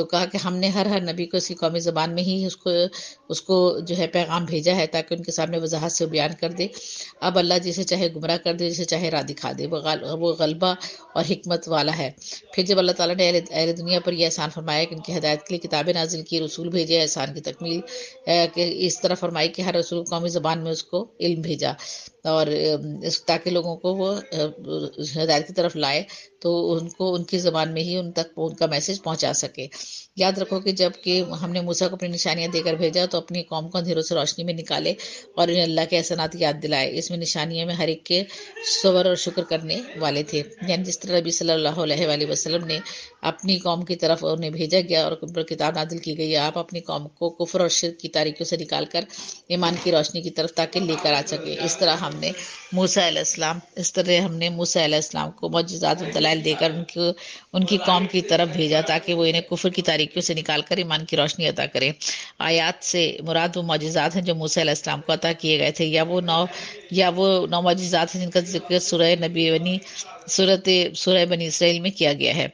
تو کہا کہ ہم نے ہر نبی کو اسی قومی زبان میں ہی اس کو جو ہے پیغام بھیجا ہے تاکہ ان کے سامنے وضاحت سے بیان کر دے. اب اللہ جسے چاہے گمراہ کر دے، جسے چاہے راہ دکھا دے، وہ غلبہ اور حکمت والا ہے. پھر جب اللہ تعالیٰ نے اہل دنیا پر یہ احسان فرمایا کہ ان کی ہدایت کے لیے کتابیں نازل کی، رسول بھیجے، احسان کی تکمیل کہ اس طرح فرمائی کہ ہر رسول قومی زبان میں اس کو علم بھیجا اور تاکہ لوگوں کو وہ ہدایت کی طرف لائے تو ان کو ان کی زبان میں ہی ان تک ان کا میسج پہنچا سکے. یاد رکھو کہ جب کہ ہم نے موسیٰ کو اپنی نشانیاں دے کر بھیجا تو اپنی قوم کو اندھیروں سے روشنی میں نکالے اور انہیں اللہ کے احسانات یاد دلائے. اس میں نشانیاں میں ہر ایک کے صبر اور شکر کرنے والے تھے. یعنی جس طرح نبی صلی اللہ علیہ وآلہ وسلم نے اپنی قوم کی طرف انہیں بھیجا گیا اور ان پر کتاب نازل کی گئی، آپ اپنی قوم کو کفر اور شرک کی تاریکیوں سے نکال کر ایمان کی روشنی کی طرف تاکہ لے کر آ سکے. اس طرح ہم نے موسیٰ علیہ السلام کو معجزات و دلائل دے کر ان کی قوم کی طرف بھیجا تاکہ وہ انہیں کفر کی تاریکیوں سے نکال کر ایمان کی روشنی عطا کرے. آیات سے مراد وہ معجزات ہیں جو موسیٰ علیہ السلام کو عطا کیے گئے تھے، یا وہ نو معجزات ہیں جن کا ذکر سورہ بنی اسرائیل میں کیا گیا ہے.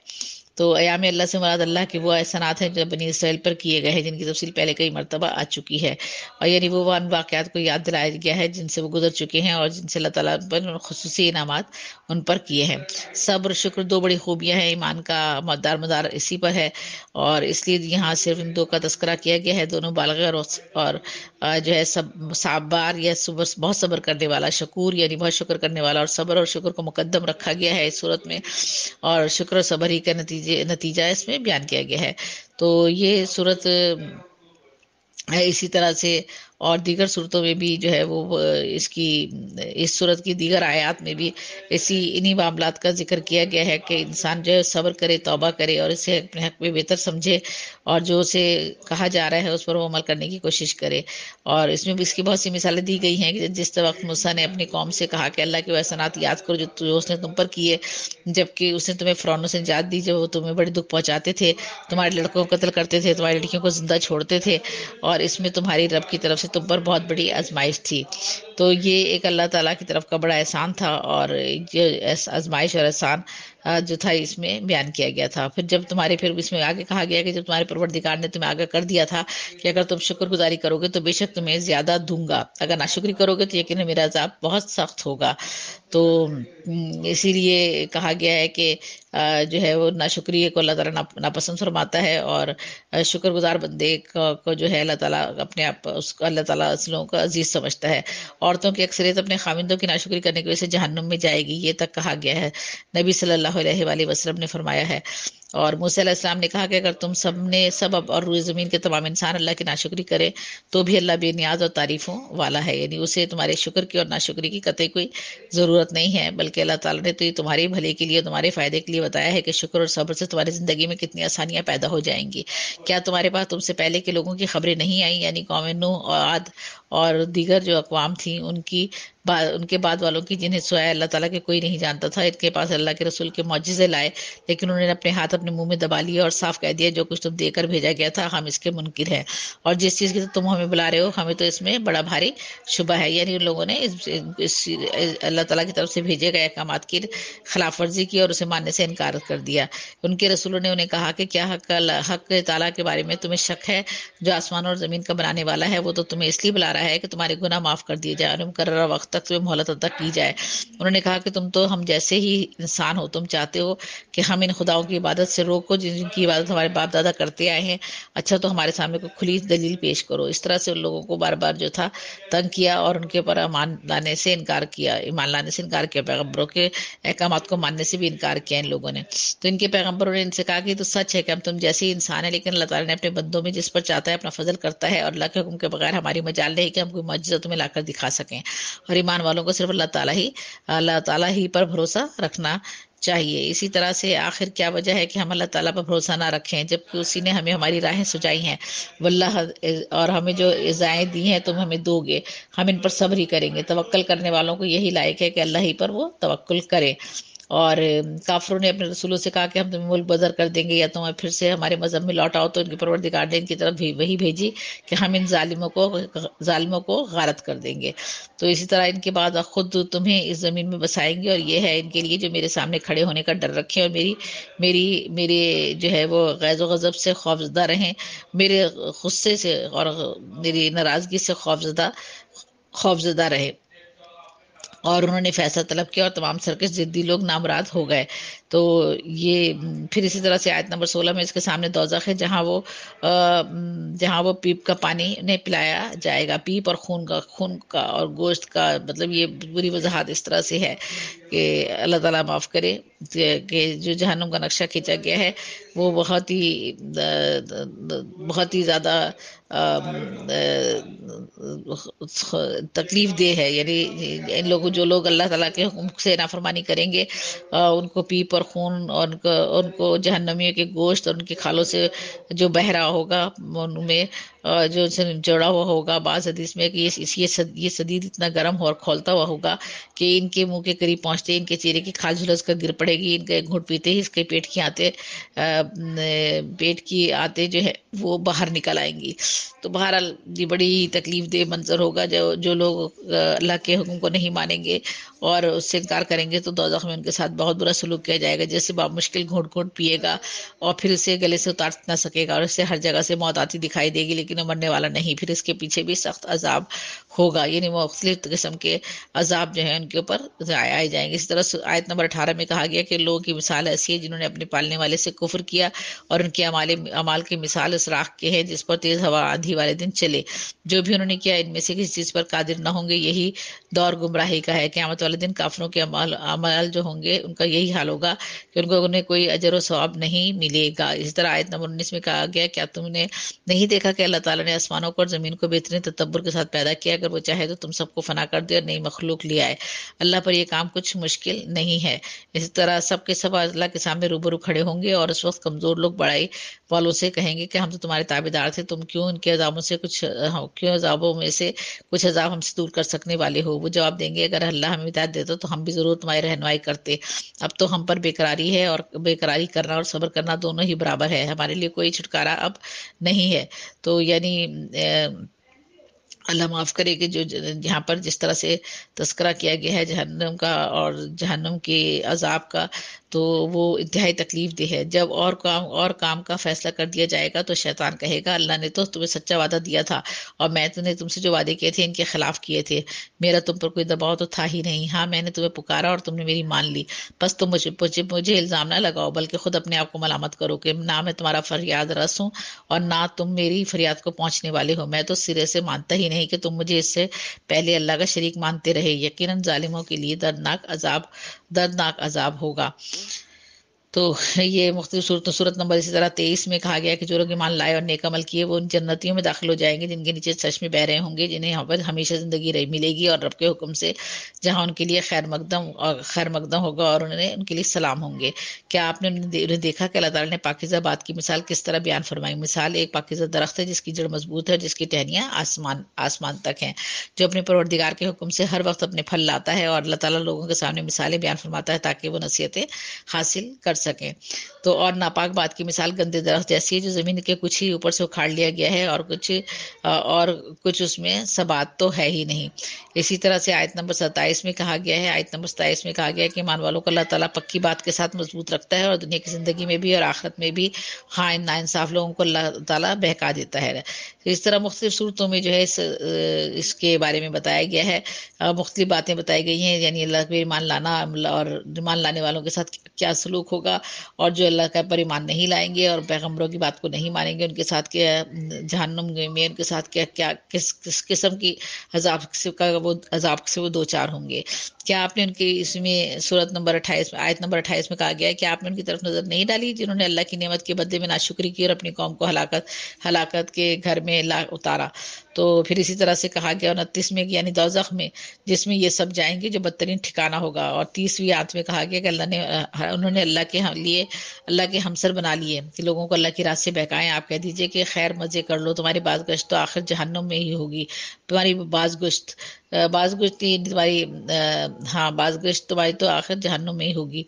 تو ایام اللہ سے مراد اللہ کے وہ احسانات ہیں جو بنی اسرائیل پر کیے گئے ہیں، جن کی تفصیل پہلے کئی مرتبہ آ چکی ہے، اور یعنی وہ ان واقعات کو یاد دلایا گیا ہے جن سے وہ گزر چکے ہیں اور جن سے اللہ تعالیٰ پر خصوصی انعامات ان پر کیے ہیں. صبر شکر دو بڑی خوبیاں ہیں، ایمان کا مدار اسی پر ہے، اور اس لیے یہاں صرف ان دو کا تذکرہ کیا گیا ہے. دونوں بالغ اور جو ہے صابر یا بہت صبر کرنے والا، شکور یعنی بہت شکر کرنے والا، اور صبر اور شکر کو مقدم رکھا گیا ہے اس صورت میں، اور شکر و صبر ہی کا نتیجہ اس میں بیان کیا گیا ہے. تو یہ صورت اسی طرح سے اور دیگر صورتوں میں بھی جو ہے وہ اس صورت کی دیگر آیات میں بھی انہی معاملات کا ذکر کیا گیا ہے کہ انسان جو ہے صبر کرے، توبہ کرے اور اسے اپنے حق میں بہتر سمجھے، اور جو اسے کہا جا رہا ہے اس پر وہ عمل کرنے کی کوشش کرے. اور اس میں بھی اس کی بہت سی مثالیں دی گئی ہیں کہ جس وقت موسیٰ نے اپنی قوم سے کہا کہ اللہ کے وہ احسانات یاد کرو جو اس نے تم پر کیے، جبکہ اس نے تمہیں فرعون سے نجات دی، جو وہ تمہیں بڑے دکھ پہنچاتے تھے، تمہارے لڑکوں کو قتل کرتے تھے، تمہاری لڑکیوں کو زندہ چھوڑتے تھے، اور اس میں تمہاری رب کی طرف سے تم پر بہت بڑی آزمائش تھی. تو یہ ایک اللہ تعالیٰ کی طرف کا بڑا احسان تھا، اور یہ آزمائش اور احسان جو تھا اس میں بیان کیا گیا تھا. پھر اس میں آگے کہا گیا کہ جب تمہارے پروردگار نے تمہیں آگاہ کر دیا تھا کہ اگر تم شکر گزاری کرو گے تو بے شک تمہیں زیادہ دوں گا، اگر ناشکری کرو گے تو یقیناً میرا عذاب بہت سخت ہوگا. تو اسی لیے کہا گیا ہے کہ جو ہے وہ ناشکری کو اللہ تعالیٰ ناپسند فرماتا ہے، اور شکر گزار بندے کو جو ہے اللہ تعالیٰ اپنے آپ اس کو اللہ تعالیٰ اصلوں کو عزیز سمجھتا ہے. عورتوں کی اکثریت اپنے خامندوں کی ناشکری کرنے کی وجہ سے جہنم میں جائے گی، یہ تک کہا گیا ہے. نبی صلی اللہ علیہ وآلہ وسلم نے فرمایا ہے. اور موسیٰ علیہ السلام نے کہا کہ اگر تم سب اور روئے زمین کے تمام انسان اللہ کی ناشکری کرے تو بھی اللہ بے نیاز اور تعریفوں والا ہے، یعنی اسے تمہارے شکر کی اور ناشکری کی قطعی کوئی ضرورت نہیں ہے، بلکہ اللہ تعالیٰ نے تو یہ تمہارے بھلے کے لیے، تمہارے فائدے کے لیے بتایا ہے کہ شکر اور صبر سے تمہاری زندگی میں کتنی آسانیاں پیدا ہو جائیں گی. کیا تمہارے پاس تم سے پہلے کے لوگوں کی خبریں نہیں آئیں، یعنی قوم نوح اور عاد اور دیگر جو اقوام تھیں ان کے بعد والوں کی، جنہیں سوائے اللہ تعالیٰ کے کوئی نہیں جانتا تھا. ان کے پاس اللہ کے رسول کے معجزے لائے، لیکن انہوں نے اپنے ہاتھ اپنے منہ میں دبا لیے اور صاف کہہ دیا جو کچھ تم دے کر بھیجا گیا تھا ہم اس کے منکر ہیں، اور جس چیز کی تم ہمیں بلا رہے ہو ہمیں تو اس میں بڑا بھاری شبہ ہے. یعنی ان لوگوں نے اللہ تعالیٰ کی طرف سے بھیجے گئے احکامات کی خلاف ورزی کی اور اسے ماننے سے انکار کر دیا. ان کے رسولوں نے انہیں کہا کہ کیا حق تعالیٰ کے بارے میں تمہیں شک ہے؟ جو آسمان اور زمین کا بنانے والا ہے وہ تو تمہیں اس لیے بلا رہا ہے کہ تمہارے گناہ معاف کر دیے جائے اور مقررہ وقت تک تمہیں مہلت عطا کی جائے. انہوں نے کہا کہ تم تو ہم جیسے ہی انسان ہو، تم چاہتے ہو کہ ہم ان خداؤں کی عبادت سے روکو جن کی عبادت ہمارے باپ دادا کرتے آئے ہیں. اچھا تو ہمارے سامنے کوئی کھلی دلیل پیش کرو. اس طرح سے ان لوگوں کو بار بار جو تھا تنگ کیا اور ان کے اوپر ایمان لانے سے انکار کیا، پیغمبروں کے احکامات کو ماننے سے بھی انکار کیا ان لوگوں نے. تو ان کے پیغمبروں نے ان سے کہا کہ تو سچ ہے کہ ہم تم جیسے ہی انسان ہیں، لیکن اللہ تعالیٰ نے اپنے بندوں میں جس پر چاہتا ہے اپنا فضل کرتا ہے، اور اللہ کے حکم کے بغیر ہماری مجال نہیں کہ ہم کوئی معجزہ تمہیں لا کر دکھا سکیں. اور ایمان والوں کو صرف اللہ تعالیٰ ہی پر بھروسہ رکھنا چاہیے. اسی طرح سے آخر کیا وجہ ہے کہ ہم اللہ تعالیٰ پر بھروسہ نہ رکھیں جبکہ اسی نے ہمیں ہماری راہیں سجائی ہیں. واللہ، اور ہمیں جو عزائیں دی ہیں تم ہمیں دو گے، ہم ان پر صبر ہی کریں گے. توکل کرنے والوں کو یہی لائق ہے کہ اللہ ہی پر وہ توکل کرے. اور کافروں نے اپنے رسولوں سے کہا کہ ہم تمہیں ملک بدر کر دیں گے یا تمہیں پھر سے ہمارے مذہب میں لوٹ آؤ، تو ان کے پروردگار نے ان کی طرف بھی وہی بھیجی کہ ہم ان ظالموں کو غارت کر دیں گے۔ تو اسی طرح ان کے بعد خود تمہیں اس زمین میں بسائیں گے، اور یہ ہے ان کے لیے جو میرے سامنے کھڑے ہونے کا ڈر رکھیں اور میرے جو ہے وہ غیظ و غضب سے خوفزدہ رہیں، میرے غصے سے اور میری ناراضگی سے خوفزدہ رہے۔ اور انہوں نے فیصلہ طلب کیا اور تمام سرکش ضدی لوگ نامراد ہو گئے۔ تو یہ پھر اسی طرح سے آیت نمبر 16 میں اس کے سامنے دوزخ ہے، جہاں وہ پیپ کا پانی انہیں پلایا جائے گا، پیپ اور خون کا اور گوشت کا، مطلب یہ بری وضاحت اس طرح سے ہے کہ اللہ تعالیٰ معاف کرے کہ جو جہنم کا نقشہ کھینچا گیا ہے وہ بہت ہی زیادہ تکلیف دہ ہے، یعنی ان لوگوں جو لوگ اللہ تعالیٰ کے حکم سے نافرمانی کریں گے ان کو پیپ اور خون اور ان کو جہنمیوں کے گوشت اور ان کی کھالوں سے جو بہ رہا ہوگا ان میں جو ان سے جڑا ہوا ہوگا۔ بعض حدیث میں کہ یہ سدید اتنا گرم اور کھولتا ہوا ہوگا کہ ان کے منہ کے قریب پہنچتے ان کے چہرے کی کھال جھلس کر گر پڑے گی، ان کا ایک گھونٹ پیتے ہی اس کے پیٹ کی آتے جو ہے وہ باہر نکل آئیں گی۔ تو بہرحال یہ بڑی تکلیف دہ منظر ہوگا، جو لوگ اللہ کے حکم کو نہیں مانیں گے اور اس سے انکار کریں گے تو دوزخ میں ان کے ساتھ بہت برا سلوک کیا جائے گا، جیسے مشکل گھونٹ گھونٹ پیے گا اور پھر اسے گلے سے اتار نہ سکے گا، اور اسے ہر جگہ سے موت آتی دکھائی دے گی لیکن وہ مرنے والا نہیں، پھر اس کے پیچھے بھی سخت عذاب ہوگا، یعنی مختلف قسم کے عذاب جو ہیں ان کے اوپر آئے جائیں گے۔ اس طرح آیت نمبر 18 میں کہا گیا کہ لوگوں کی مثال ایسی ہے جنہوں نے اپنے پالنے والے سے کفر کیا، اور ان کے اعمال کی مثال اس راکھ کے ہیں جس پر تیز ہوا آندھی والے دن چلے۔ جو بھی انہوں نے کیا ان میں سے کسی چیز پر قادر نہ ہوں گے، یہی دور گمراہی کا ہے۔ قیامت والے دن کافروں کے اعمال جو ہوں گے ان کا یہی حال ہوگا کہ انہیں کوئی اجر و ثواب نہیں ملے گا۔ اسی طرح آیت نمبر 19 میں کہا گیا کیا تم نے نہیں دیکھا کہ اللہ تعالیٰ نے آسمانوں کو اور زمین کو بہترین تدبر کے ساتھ پیدا کیا، اگر وہ چاہے تو تم سب کو فنا کر دے اور نئی مخلوق لے آئے، اللہ پر یہ کام کچھ مشکل نہیں ہے۔ اسی طرح سب کے سب اللہ کے سامنے روبرو کھڑے ہوں گے اور اس وقت کمزور لوگ بڑائی والوں سے کہیں گے کہ ہم تو تمہارے تابع دار تھے، تم کیوں عذابوں میں سے کچھ عذاب ہم سے دور کر سکنے والے ہو؟ وہ جواب دیں گے اگر اللہ ہمیں ہدایت دیتا تو ہم بھی ضرور تمہاری رہنمائی کرتے، اب تو ہم پر بےقراری ہے اور بےقراری کرنا اور صبر کرنا دونوں ہی برابر ہے، ہمارے لیے کوئی چھٹکارا اب نہیں ہے۔ تو یعنی اللہ معاف کرے کہ جو یہاں پر جس طرح سے تذکرہ کیا گیا ہے جہنم کا اور جہنم کے عذاب کا، تو وہ انتہائی تکلیف دہ ہے۔ جب اور کام کا فیصلہ کر دیا جائے گا تو شیطان کہے گا اللہ نے تو تمہیں سچا وعدہ دیا تھا اور میں نے تم سے جو وعدے کیے تھے ان کے خلاف کیے تھے، میرا تم پر کوئی دباؤ تو تھا ہی نہیں، ہاں میں نے تمہیں پکارا اور تم نے میری مان لی، بس تم مجھے الزام نہ لگاؤ بلکہ خود اپنے آپ کو ملامت کرو کہ نہ میں تمہارا فریاد رس ہوں اور نہ تم میری فریاد کو پہنچنے والے ہو، میں تو سرے سے مانتا ہی نہیں کہ تم مجھے اس سے پہلے اللہ کا شریک مانتے رہے، یقیناً ظالموں کے لیے دردناک عذاب ہوگا۔ تو یہ مختلف صورت نمبر اسی طرح 23 میں کہا گیا کہ جو لوگ ایمان لائے اور نیک عمل کیے وہ ان جنتیوں میں داخل ہو جائیں گے جن کے نیچے چشمے بہ رہے ہوں گے، جنہیں یہاں پر ہمیشہ زندگی ملے گی اور رب کے حکم سے، جہاں ان کے لیے خیر مقدم ہوگا اور ان کے لیے سلام ہوں گے۔ کیا آپ نے انہیں دیکھا کہ اللہ تعالیٰ نے پاکیزہ بات کی مثال کس طرح بیان فرمائی؟ مثال ایک پاکیزہ درخت ہے جس کی جڑ مضبوط ہے اور جس کی ٹہنیاں آسمان تک ہیں، جو اپنے پروردگار کے حکم سے ہر وقت اپنے پھل لاتا ہے، اور اللہ تعالیٰ لوگوں کے سامنے مثالیں بیان فرماتا ہے تاکہ وہ نصیحتیں حاصل کر سکیں۔ تو اور ناپاک بات کی مثال گندے درخت جیسی ہے جو زمین کے کچھ ہی اوپر سے اکھاڑ لیا گیا ہے اور کچھ اس میں ثبات تو ہے ہی نہیں۔ اسی طرح سے آیت نمبر 27 میں کہا گیا ہے کہ ایمان والوں کو اللہ تعالیٰ پکی بات کے ساتھ مضبوط رکھتا ہے اور دنیا کی زندگی میں بھی اور آخرت میں بھی خائن ناانصاف لوگوں کو اللہ تعالیٰ بہکا دیتا ہے۔ اس طرح مختلف صورتوں میں جو ہے اس کے بارے میں بتایا گیا ہے، مختلف باتیں بتائی گئی ہیں، یعنی اللہ پہ ایمان لانا اور ایمان لانے والوں کے ساتھ کیا سلوک ہوگا، اور جو اللہ کا پر ایمان نہیں لائیں گے اور پیغمبروں کی بات کو نہیں مانیں گے ان کے ساتھ کیا جہنم میں ان کے ساتھ کیا کس قسم کی عذاب سے وہ دو چار ہوں گے۔ کیا آپ نے ان کی اس میں آیت نمبر 28 میں کہا گیا ہے کہ آپ نے ان کی طرف نظر نہیں ڈالی جنہوں نے اللہ کی نعمت کے بدلے میں ناشکری کی اور اپنی قوم کو ہلاکت کے گھر میں اتارا؟ تو پھر اسی طرح سے کہا گیا 29 میں یعنی دوزخ میں، جس میں یہ سب جائیں گے جو بدترین ٹھکانہ ہوگا، اور 30ویں آیت میں کہا گیا کہ انہوں نے اللہ کے لیے اللہ کے ہمسر بنا لیے کہ لوگوں کو اللہ کی راہ سے بہکائیں۔ آپ کہہ دیجئے کہ خیر مزے کر لو، تمہاری باز گشت تو آخر جہنم میں ہی ہوگی، تمہاری باز گشت تمہاری ہاں باز گشت تمہاری تو آخر جہنم میں ہی ہوگی۔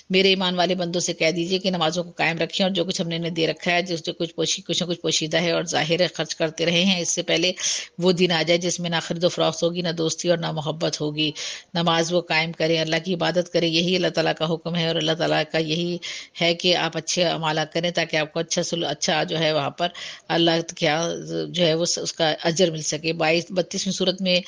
میرے ایمان والے بندوں سے کہہ دیجئے کہ نمازوں کو قائم رکھیں، اور جو کچھ ہم نے انہیں دے رکھا ہے، جو کچھ نہ کچھ پوشیدہ ہے اور ظاہر ہے، خرچ کرتے رہے ہیں اس سے پہلے وہ دن آ جائے جس میں نہ خرید و فروخت ہوگی، نہ دوستی اور نہ محبت ہوگی۔ نماز وہ قائم کریں، اللہ کی عبادت کریں، یہی اللہ تعالیٰ کا حکم ہے، اور اللہ تعالیٰ کا یہی ہے کہ آپ اچھے اعمال کریں تاکہ آپ کو اچھا جو ہے وہاں پر اللہ کیا جو ہے وہ اس کا اجر مل سکے۔ 32ویں صورت میں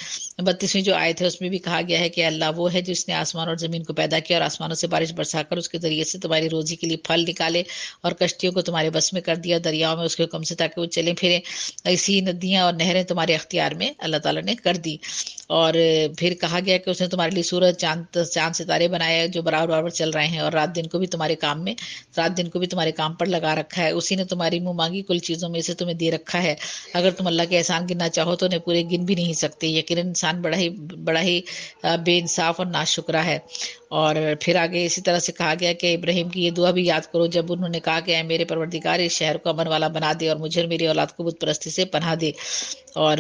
32ویں جو آیت ہے اس میں بھی کہا گیا ہے کہ اللہ وہ ہے جس نے آسمان اور زمین کو پیدا کیا اور آسمانوں سے بارش برسا کر اس کے ذریعے سے تمہاری روزی کے لیے پھل نکالے، اور کشتیوں کو تمہارے بس میں کر دیا دریاؤں میں اس کے حکم سے تاکہ وہ چلیں پھریں، ایسی ندیاں اور نہریں تمہارے اختیار میں اللہ تعالیٰ نے کر دی۔ اور پھر کہا گیا کہ اس نے تمہارے لیے سورج چاند ستارے بنائے جو برابر برابر چل رہے ہیں، اور رات دن کو بھی تمہارے کام پر لگا رکھا ہے، اسی نے تمہاری منہ مانگی کل چیزوں میں سے تمہیں دے رکھا ہے۔ اگر تم اللہ کے احسان گننا چاہو تو انہیں پورے گن بھی نہیں سکتے، یقیناً انسان بڑا ہی بے انصاف اور ناشکرا ہے۔ اور پھر آگے اسی طرح سے کہا گیا کہ ابراہیم کی یہ دعا بھی یاد کرو جب انہوں نے کہا کہ اے میرے پروردگار اس شہر کو امن والا بنا دے اور مجھے اور میری اولاد کو بت پرستی سے پناہ دے۔ اور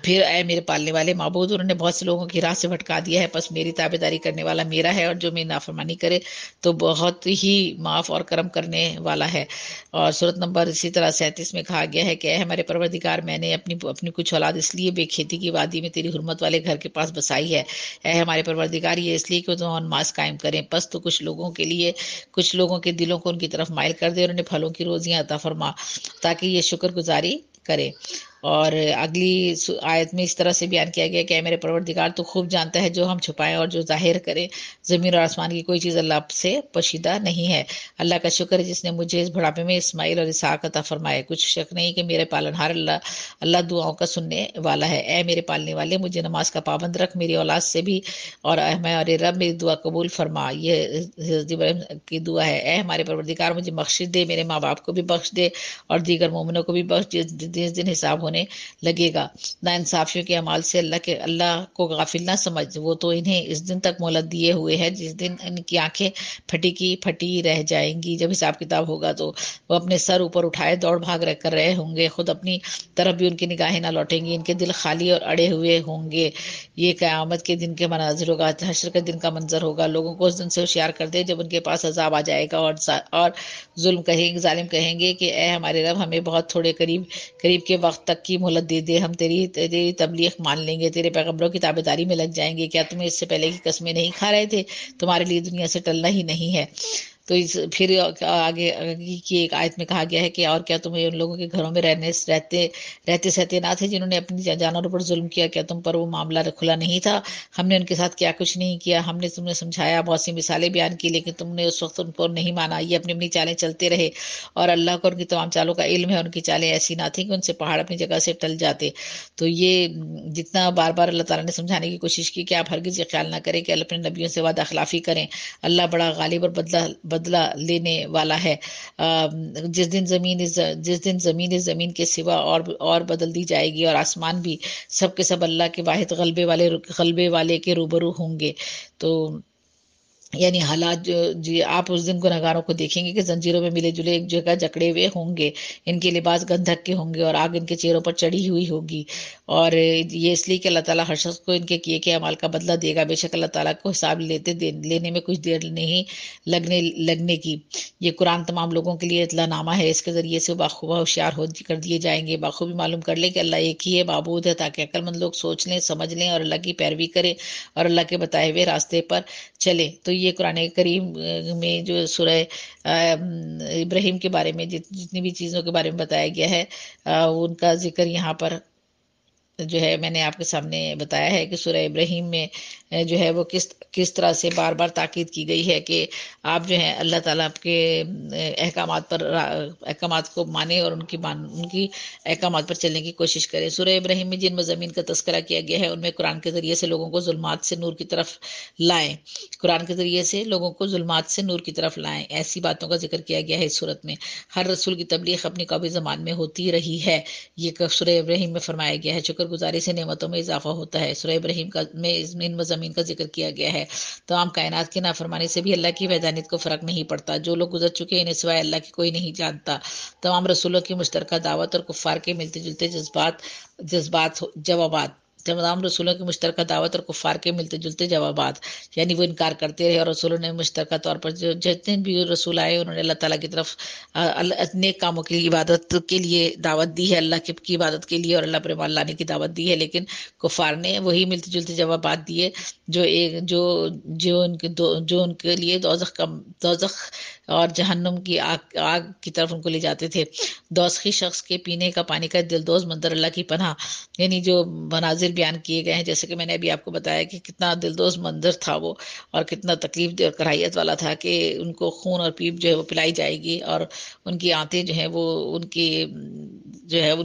پھر اے میرے پالنے والے معبود، انہوں نے بہت سے لوگوں کی راہ سے بھٹکا دیا ہے، پس میری تابعداری کرنے والا میرا ہے، اور جو میری نافرمانی کرے تو بہت ہی معاف اور کرم کرنے والا ہے۔ اور سورت نمبر اسی طرح 37 میں کہا گیا ہے کہ اے ہمارے پروردگار، میں نے اپنی کچھ اولاد اس لیے بے کھیتی کی وادی میں تیری حرمت والے گھر کے پاس بسائی ہے، اے ہمارے پروردگار یہ اس لیے کہ تم نماز قائم کریں، پس تو کچھ لوگوں کے دلوں کو ان کی طرف مائل کر دے اور انہیں پھلوں کی روزیاں عطا فرما تاکہ یہ شکر گزاری کرے۔ اور اگلی آیت میں اس طرح سے بیان کیا گیا کہ اے میرے پروردگار تو خوب جانتا ہے جو ہم چھپائیں اور جو ظاہر کریں، زمین اور آسمان کی کوئی چیز اللہ سے پوشیدہ نہیں ہے۔ اللہ کا شکر ہے جس نے مجھے اس بڑھاپے میں اسماعیل اور اسحاق عطا فرمائے، کچھ شک نہیں کہ میرے پالنہار اللہ دعاؤں کا سننے والا ہے۔ اے میرے پالنے والے، مجھے نماز کا پابند رکھ، میری اولاد سے بھی، اور ہمارے رب میری دعا قبول فرما۔ یہ حضرت ابراہیم کی دعا ہے۔ اے ہمارے پروردگار، مجھے بخشش دے، میرے ماں باپ کو بھی بخش دے اور دیگر مومنوں کو بھی بخش، جس دن حساب ہونے لگے گا۔ نا انصافیوں کے اعمال سے اللہ کو غافل نہ سمجھ، وہ تو انہیں اس دن تک مہلت دیے ہوئے ہے جس دن ان کی آنکھیں پھٹی کی پھٹی رہ جائیں گی۔ جب حساب کتاب ہوگا تو وہ اپنے سر اوپر اٹھائے دوڑ بھاگ کر رہے ہوں گے، خود اپنی طرف بھی ان کی نگاہیں نہ لوٹیں گی، ان کے دل خالی اور اڑے ہوئے ہوں گے۔ یہ قیامت کے دن کے مناظر ہوگا، حشر کے دن کا منظر ہوگا۔ لوگوں کو اس دن سے ہوشیار کر دے جب ان کے پاس عذاب آ جائے گا، اور ظالم کہیں گے کہ اے ہمارے رب، ہمیں بہت تھوڑے قریب کے وقت تک کی مہلت دے دے، ہم تیری تبلیغ مان لیں گے، تیرے پیغمبروں کی تابعداری میں لگ جائیں گے۔ کیا تمہیں اس سے پہلے کی قسمیں نہیں کھا رہے تھے؟ تمہارے لیے دنیا سے ٹلنا ہی نہیں ہے۔ تو پھر آگے کی ایک آیت میں کہا گیا ہے کہ اور کیا تمہیں ان لوگوں کے گھروں میں رہتے سہتے نہ تھے جنہوں نے اپنی جانوروں پر ظلم کیا؟ کیا تم پر وہ معاملہ کھلا نہیں تھا؟ ہم نے ان کے ساتھ کیا کچھ نہیں کیا، ہم نے تمہیں سمجھایا، بہت سی مثالیں بیان کی، لیکن تم نے اس وقت ان کو نہیں مانا، یہ اپنی چالیں چلتے رہے، اور اللہ کو ان کی تمام چالوں کا علم ہے، ان کی چالیں ایسی نہ تھیں کہ ان سے پہاڑ اپنی جگہ سے ٹل جاتے۔ تو یہ جتنا بار بار اللہ تعالیٰ نے سمجھانے کی کوشش کی کہ آپ ہرگز یہ خیال نہ کریں کہ اپنے نبیوں سے وعدہ خلافی کریں، اللہ بڑا غالب اور بدلہ لینے والا ہے۔ جس دن زمین کے سوا اور بدل دی جائے گی، اور آسمان بھی، سب کے سب اللہ کے واحد غلبے والے کے روبرو ہوں گے۔ تو یعنی حالات آپ اس دن گنہگاروں کو دیکھیں گے کہ زنجیروں میں ملے جلے ایک جگہ جکڑے ہوئے ہوں گے، ان کے لباس گندھک کے ہوں گے اور آگ ان کے چہروں پر چڑھی ہوئی ہوگی، اور یہ اس لیے کہ اللہ تعالیٰ ہر شخص کو ان کے کیے کے اعمال کا بدلہ دے گا۔ بے شک اللہ تعالیٰ کو حساب لینے میں کچھ دیر نہیں لگنے کی۔ یہ قرآن تمام لوگوں کے لیے اطلاع نامہ ہے، اس کے ذریعے سے باخوبہ ہوشیار کر دیے جائیں گے، باخوبی معلوم کر لیں کہ اللہ ایک ہی ہے، معبود ہے، تاکہ عقل مند لوگ سوچ لیں، سمجھ لیں اور اللہ کی پیروی کریں اور اللہ کے بتائے ہوئے راستے پر چلے۔ تو یہ قرآن کریم میں جو سورہ ابراہیم کے بارے میں جتنی بھی چیزوں کے بارے میں بتایا گیا ہے ان کا ذکر یہاں پر جو ہے میں نے آپ کے سامنے بتایا ہے کہ سورہ ابراہیم میں جو ہے وہ کس طرح سے بار بار تاکید کی گئی ہے کہ آپ جو ہے اللہ تعالیٰ کے احکامات کو مانیں اور ان کی احکامات پر چلنے کی کوشش کریں۔ سورہ ابراہیم میں جن مضامین کا تذکرہ کیا گیا ہے ان میں قرآن کے ذریعے سے لوگوں کو ظلمات سے نور کی طرف لائیں، قرآن کے ذریعے سے لوگوں کو ظلمات سے نور کی طرف لائیں، ایسی باتوں کا ذکر کیا گیا ہے اس صورت میں۔ ہر رسول کی تبلیغ اپنی قومی زبان میں ہوتی رہی ہے، یہ سورہ ابراہیم میں فرمایا گیا ہے۔ شکر گزاری سے نعمتوں میں اضافہ ہوتا ہے۔ سورہ ابراہیم میں ان مضامین کا ذکر کیا گیا ہے۔ تمام کائنات کی نافرمانی سے بھی اللہ کی وحدانیت کو فرق نہیں پڑتا۔ جو لوگ گزر چکے انہیں سوائے اللہ کی کوئی نہیں جانتا۔ تمام رسولوں کی مشترکہ دعوت اور کفار کے ملتے جلتے جوابات، تمام رسولوں کی مشترکہ دعوت اور کفار کے ملتے جلتے جوابات، یعنی وہ انکار کرتے رہے اور رسولوں نے مشترکہ طور پر جتنے بھی رسول آئے انہوں نے اللہ تعالیٰ کی طرف نیک کاموں کی عبادت کے لیے دعوت دی ہے، اللہ کی عبادت کے لیے اور اللہ پر ایمان لانے کی دعوت دی ہے، لیکن کفار نے وہی ملتے جلتے جوابات دیے جو ان کے لیے دوزخ اور جہنم کی آگ کی طرف ان کو لے جاتے تھے۔ دوزخی شخص کے پینے کا پانی کا دلدوز منظر اللہ کی پناہ، یعنی جو مناظر بیان کیے گئے ہیں، جیسے کہ میں نے ابھی آپ کو بتایا کہ کتنا دلدوز منظر تھا وہ، اور کتنا تکلیف دہ اور کراہیت والا تھا کہ ان کو خون اور پیپ جو ہے وہ پلائی جائے گی اور ان کی آنتیں جو ہیں وہ ان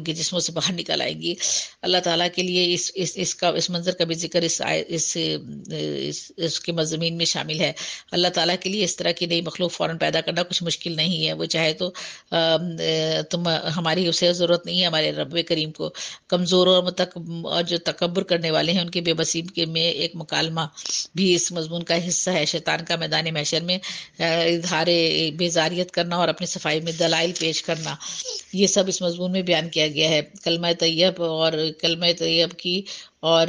کے جسموں سے باہر نکل آئیں گی۔ اللہ تعالیٰ کے لیے اس منظر کا بھی ذکر اس کے مضامین میں شامل ہے۔ اللہ تعالیٰ کے لیے اس طرح کی نئی مخلوق فوراً پیدا کرنا کچھ مشکل نہیں ہے، وہ چاہے تو ہماری اسے ضرورت نہیں ہے ہمارے رب کریم کو۔ کمزوروں اور جو تکبر کرنے والے ہیں ان کے بے بسی میں ایک مکالمہ بھی اس مضمون کا حصہ ہے۔ شیطان کا میدان محشر میں اظہار بیزاریت کرنا اور اپنی صفائی میں دلائل پیش کرنا، یہ سب اس مضمون میں بیان کیا گیا ہے۔ کلمہ طیب کی اور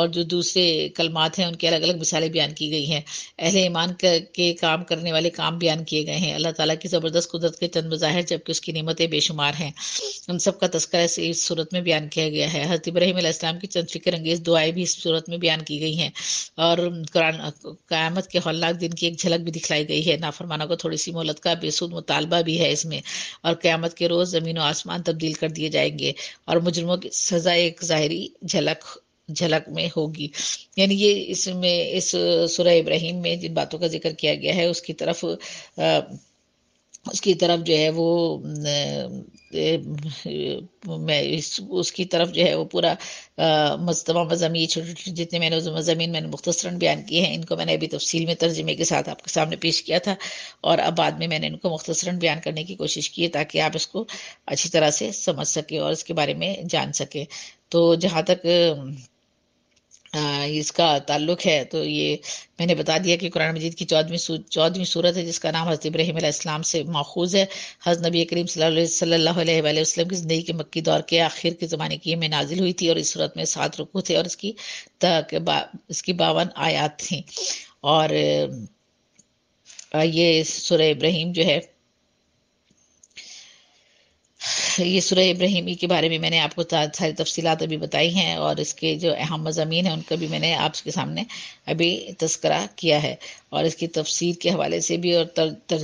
جو دوسرے کلمات ہیں ان کی الگ الگ مثالیں بیان کی گئی ہیں۔ اہل ایمان کے کام کرنے والے کام بیان کیے گئے ہیں۔ اللہ تعالیٰ کی زبردست قدرت کے چند مظاہر جبکہ اس کی نعمتیں بے شمار ہیں، ان سب کا تذکرہ اس صورت میں بیان کیا گیا ہے۔ حضرت ابراہیم علیہ السلام کی چند فکر انگیز دعائیں بھی اس صورت میں بیان کی گئی ہیں اور قیامت کے ہولناک دن کی ایک جھلک بھی دکھلائی گئی ہے۔ نافرمانوں کو تھوڑی سی مہلت کا بے سود مطالبہ بھی ہے اس میں، اور قیامت کے روز زمین و آسمان تبدیل کر دیے جائیں گے اور مجرموں کی سزا ایک ظاہری جھلک میں ہوگی۔ یعنی یہ اس سورہ ابراہیم میں جن باتوں کا ذکر کیا گیا ہے اس کی طرف جو ہے وہ اس کی طرف جو ہے وہ پورا تمام مضامین جتنے میں نے مضامین میں نے مختصراً بیان کیے ہیں، ان کو میں نے ابھی تفصیل میں ترجمے کے ساتھ آپ کے سامنے پیش کیا تھا، اور اب بعد میں نے ان کو مختصراً بیان کرنے کی کوشش کی ہے تاکہ آپ اس کو اچھی طرح سے سمجھ سکیں اور اس کے بارے میں جان سکیں۔ تو جہاں تک اس کا تعلق ہے تو یہ میں نے بتا دیا کہ قرآن مجید کی 14ویں سورت ہے جس کا نام حضرت ابراہیم علیہ السلام سے ماخوذ ہے۔ حضرت نبی کریم صلی اللہ علیہ وآلہ وسلم کی زندگی کے مکی دور کے آخر کے زمانے کی میں نازل ہوئی تھی، اور اس صورت میں 7 رکوع تھے اور اس کی 52 آیات تھیں۔ اور یہ سورہ ابراہیم جو ہے، یہ سورہ ابراہیمی کے بارے میں نے آپ کو ساری تفصیلات ابھی بتائی ہیں، اور اس کے جو اہم مضامین ہیں ان کا بھی میں نے آپ کے سامنے ابھی تذکرہ کیا ہے، اور اس کی تفسیر کے حوالے سے بھی اور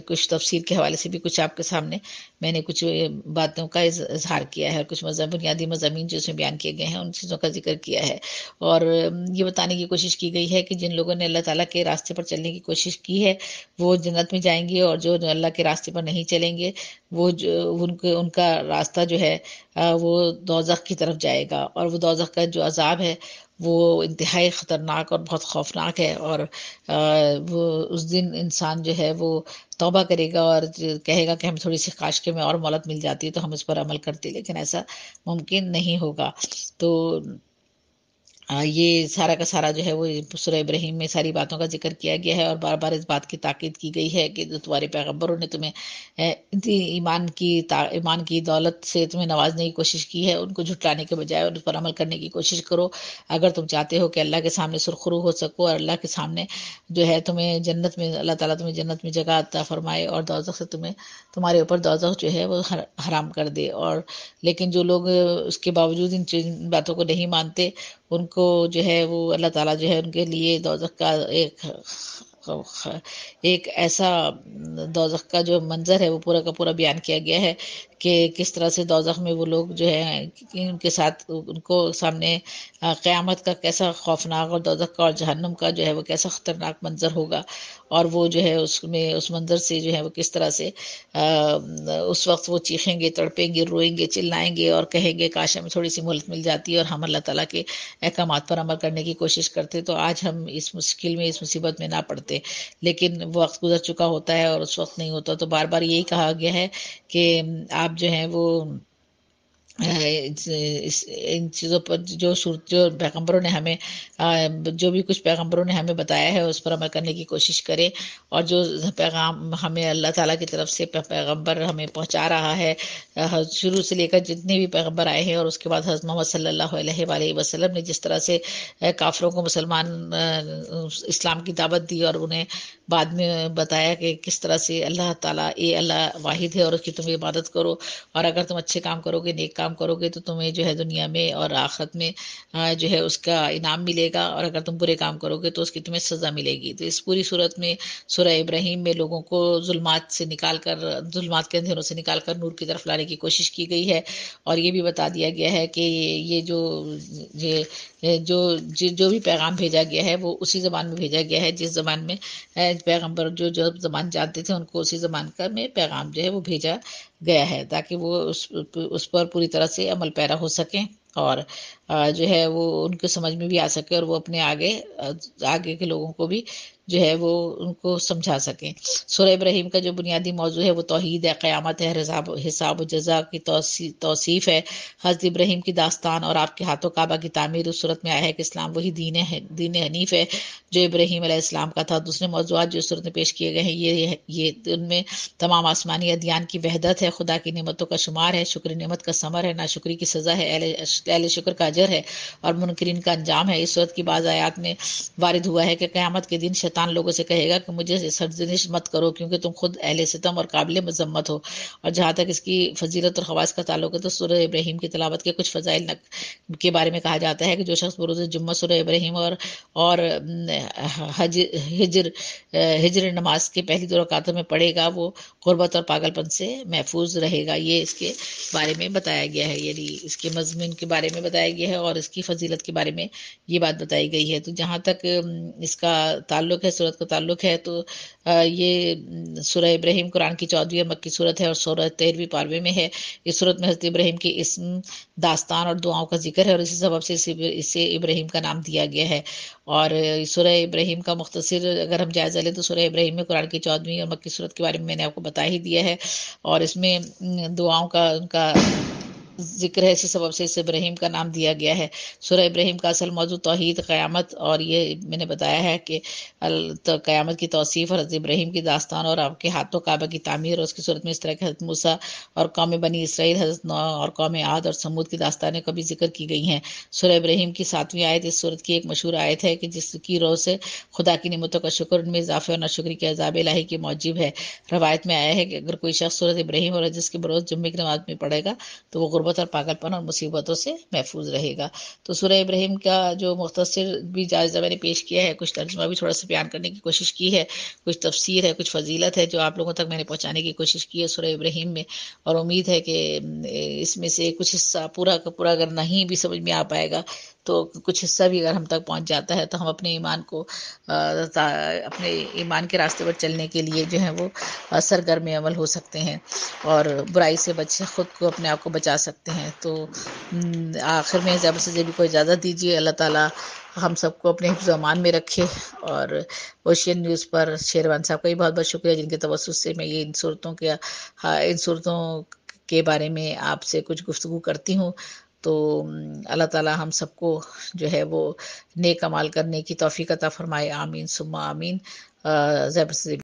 کچھ تفسیر کے حوالے سے بھی کچھ آپ کے سامنے میں نے کچھ باتوں کا اظہار کیا ہے، اور کچھ بنیادی مضامین جو اس میں بیان کیے گئے ہیں ان چیزوں کا ذکر کیا ہے، اور یہ بتانے کی کوشش کی گئی ہے کہ جن لوگوں نے اللہ تعالیٰ کے راستے پر چلنے کی کوشش کی ہے وہ جنت میں جائیں گے، اور جو اللہ کے راستے پر نہیں چلیں گے ان کا راستہ جو ہے وہ دوزخ کی طرف جائے گا، اور وہ دوزخ کا جو عذاب ہے وہ انتہائی خطرناک اور بہت خوفناک ہے، اور وہ اس دن انسان جو ہے وہ توبہ کرے گا اور کہے گا کہ ہم تھوڑی سی کاش کے میں اور مہلت مل جاتی تو ہم اس پر عمل کرتے، لیکن ایسا ممکن نہیں ہوگا۔ تو یہ سارا کا سارا جو ہے وہ سورہ ابراہیم میں ساری باتوں کا ذکر کیا گیا ہے، اور بار بار اس بات کی تاکید کی گئی ہے کہ جو تمہارے پیغمبروں نے تمہیں ایمان کی دولت سے تمہیں نوازنے کی کوشش کی ہے، ان کو جھٹلانے کے بجائے ان پر عمل کرنے کی کوشش کرو اگر تم چاہتے ہو کہ اللہ کے سامنے سرخرو ہو سکو، اور اللہ کے سامنے جو ہے تمہیں جنت میں اللہ تعالیٰ تمہیں جنت میں جگہ عطا فرمائے، اور دوزخ سے تمہارے اوپر دوزخ جو ہے وہ حرام کر دے۔ اور لیکن جو لوگ اس کے باوجود ان باتوں کو نہیں مانتے، ان کو جو ہے وہ اللہ تعالیٰ جو ہے ان کے لیے دوزخ کا ایک ایک ایسا دوزخ کا جو منظر ہے وہ پورا کا پورا بیان کیا گیا ہے کہ کس طرح سے دوزخ میں وہ لوگ جو ہے ان کے ساتھ ان کو سامنے قیامت کا کیسا خوفناک اور دوزخ کا اور جہنم کا جو ہے وہ کیسا خطرناک منظر ہوگا، اور وہ جو ہے اس میں اس منظر سے جو ہے وہ کس طرح سے اس وقت وہ چیخیں گے، تڑپیں گے، روئیں گے، چلائیں گے اور کہیں گے کاش ہمیں تھوڑی سی مہلت مل جاتی اور ہم اللہ تعالیٰ کے احکامات پر عمل کرنے کی کوشش کرتے تو آج ہم اس مشکل میں، اس مصیبت میں نہ پڑتے، لیکن وقت گزر چکا ہوتا ہے اور اس وقت نہیں ہوتا، تو بار بار یہی کہا گیا ہے کہ آپ جو ہیں وہ ان چیزوں پر جو پیغمبروں نے ہمیں جو بھی کچھ پیغمبروں نے ہمیں بتایا ہے اس پر عمل کرنے کی کوشش کرے، اور جو پیغام ہمیں اللہ تعالیٰ کی طرف سے پیغمبر ہمیں پہنچا رہا ہے، شروع سے لے کر جتنے بھی پیغمبر آئے ہیں، اور اس کے بعد حضرت محمد صلی اللہ علیہ وآلہ وسلم نے جس طرح سے کافروں کو مسلمان اسلام کی دعوت دی اور انہیں بعد میں بتایا کہ کس طرح سے اللہ تعالیٰ اللہ واحد ہے اور اس کی تم عبادت کرو، اور اگر تم اچھے کام کرو گے، نیک کام کرو گے تو تمہیں جو ہے دنیا میں اور آخرت میں جو ہے اس کا انعام ملے گا، اور اگر تم برے کام کرو گے تو اس کی تمہیں سزا ملے گی۔ تو اس پوری صورت میں سورہ ابراہیم میں لوگوں کو ظلمات سے نکال کر، ظلمات کے اندھیروں سے نکال کر نور کی طرف لانے کی کوشش کی گئی ہے، اور یہ بھی بتا دیا گیا ہے کہ یہ جو بھی پیغام بھیجا گیا ہے وہ اسی زبان میں بھیجا گیا ہے جس زبان میں پیغمبر جو زبان جانتے تھے ان کو اسی زبان کا میں پیغام جو ہے وہ بھیجا گیا ہے، تاکہ وہ اس پر پوری طرح سے عمل پیرا ہو سکیں، اور جو ہے وہ ان کو سمجھ میں بھی آ سکے، اور وہ اپنے آگے کے لوگوں کو بھی جو ہے وہ ان کو سمجھا سکیں۔ سورہ ابراہیم کا جو بنیادی موضوع ہے وہ توحید ہے، قیامت ہے، حساب و جزا کی توصیف ہے، حضرت ابراہیم کی داستان اور آپ کے ہاتھوں کعبہ کی تعمیر۔ اس صورت میں آیا ہے کہ اسلام وہی دین حنیف ہے جو ابراہیم علیہ السلام کا تھا۔ دوسرے موضوعات جو اس صورت میں پیش کیے گئے ہیں یہ ان میں تمام آسمانی ادیان کی وحدت ہے، خدا کی نعمتوں کا شمار ہے، شکر نعمت کا ثمر ہے، ناشکری کی سزا ہے، اہل شکر کا اجر ہے اور منکرین کا انجام ہے۔ اس صورت کی بعض آیات میں وارد ہوا ہے کہ قیامت کے دن شیطان لوگوں سے کہے گا کہ مجھے سرزنش مت کرو کیونکہ تم خود اہل ستم اور قابل مذمت ہو۔ اور جہاں تک اس کی فضیلت اور خواص کا تعلق ہے تو سورہ ابراہیم کی تلاوت کے کچھ فضائل کے بارے میں کہا جاتا ہے کہ جو شخص بروز جمعہ سورہ ابراہیم اور ہجر نماز کے پہلی 2 رکعتوں میں پڑھے گا وہ غربت اور پاگل پن سے محفوظ رہے گا۔ یہ اس کے بارے میں بتایا گیا ہے، یعنی اس کے مضمون کے بارے میں بتایا گیا ہے اور اس کی فضیلت کے بارے میں یہ بات بتائی گئی ہے۔ تو جہاں تک اس کا تعلق ہے، سورت کا تعلق ہے، تو یہ سورہ ابراہیم قرآن کی 14ویں مکی صورت ہے اور سورہ 13ویں پاروے میں ہے۔ اس صورت میں حضرت ابراہیم کی اسم، داستان اور دعاؤں کا ذکر ہے اور اسی سبب سے اسے ابراہیم کا نام دیا گیا ہے۔ اور سورہ ابراہیم کا مختصر اگر ہم جائزہ لیں تو سورہ ابراہیم میں قرآن کی 14ویں اور مکی صورت کے بارے میں نے آپ کو بتا ہی دیا ہے، اور اس میں دعاؤں کا ان کا ذکر ہے، اسی سبب سے اس ابراہیم کا نام دیا گیا ہے۔ سورہ ابراہیم کا اصل موضوع توحید، قیامت، اور یہ میں نے بتایا ہے کہ قیامت کی توصیف اور حضرت ابراہیم کی داستان اور آپ کے ہاتھوں کعبہ کی تعمیر، اور اس کی صورت میں اس طرح کے حضرت موسیٰ اور قوم بنی اسرائیل، حضرت نوح اور قوم عاد اور سمود کی داستانیں کبھی ذکر کی گئی ہیں۔ سورہ ابراہیم کی 7ویں آیت اس صورت کی ایک مشہور آیت ہے کہ جس کی روح سے خدا کی نعمتوں کا شکر، ان میں اضافے اور ناشکری کے عذاب الہی کی موجب ہے۔ روایت میں آیا ہے کہ اگر کوئی شخص سورۃ ابراہیم اور جس کے بروز جمعے کی نماز میں پڑھے گا تو وہ غربت اور پاگل پن اور مصیبتوں سے محفوظ رہے گا۔ تو سورہ ابراہیم کا جو مختصر بھی جائزہ میں نے پیش کیا ہے، کچھ ترجمہ بھی تھوڑا سا بیان کرنے کی کوشش کی ہے، کچھ تفسیر ہے، کچھ فضیلت ہے جو آپ لوگوں تک میں نے پہنچانے کی کوشش کی ہے سورہ ابراہیم میں، اور امید ہے کہ اس میں سے کچھ حصہ پورا کا پورا اگر نہیں بھی سمجھ میں آ پائے گا تو کچھ حصہ بھی اگر ہم تک پہنچ جاتا ہے تو ہم اپنے ایمان کو اپنے ایمان کے راستے پر چلنے کے لیے جو ہے وہ سرگرم عمل ہو سکتے ہیں اور برائی سے خود کو اپنے آپ کو بچا سکتے ہیں۔ تو آخر میں زیادہ سے زیادہ کو اجازت دیجیے، اللہ تعالیٰ ہم سب کو اپنے حفظ و امان میں رکھے۔ اور اوشین نیوز پر شیروان صاحب کا بھی بہت بہت شکریہ جن کے توسط سے میں یہ ان صورتوں کے بارے میں آپ سے کچھ گفتگو کرتی ہوں۔ تو اللہ تعالیٰ ہم سب کو جو ہے وہ نیک عمل کرنے کی توفیق عطا فرمائے، آمین ثم آمین۔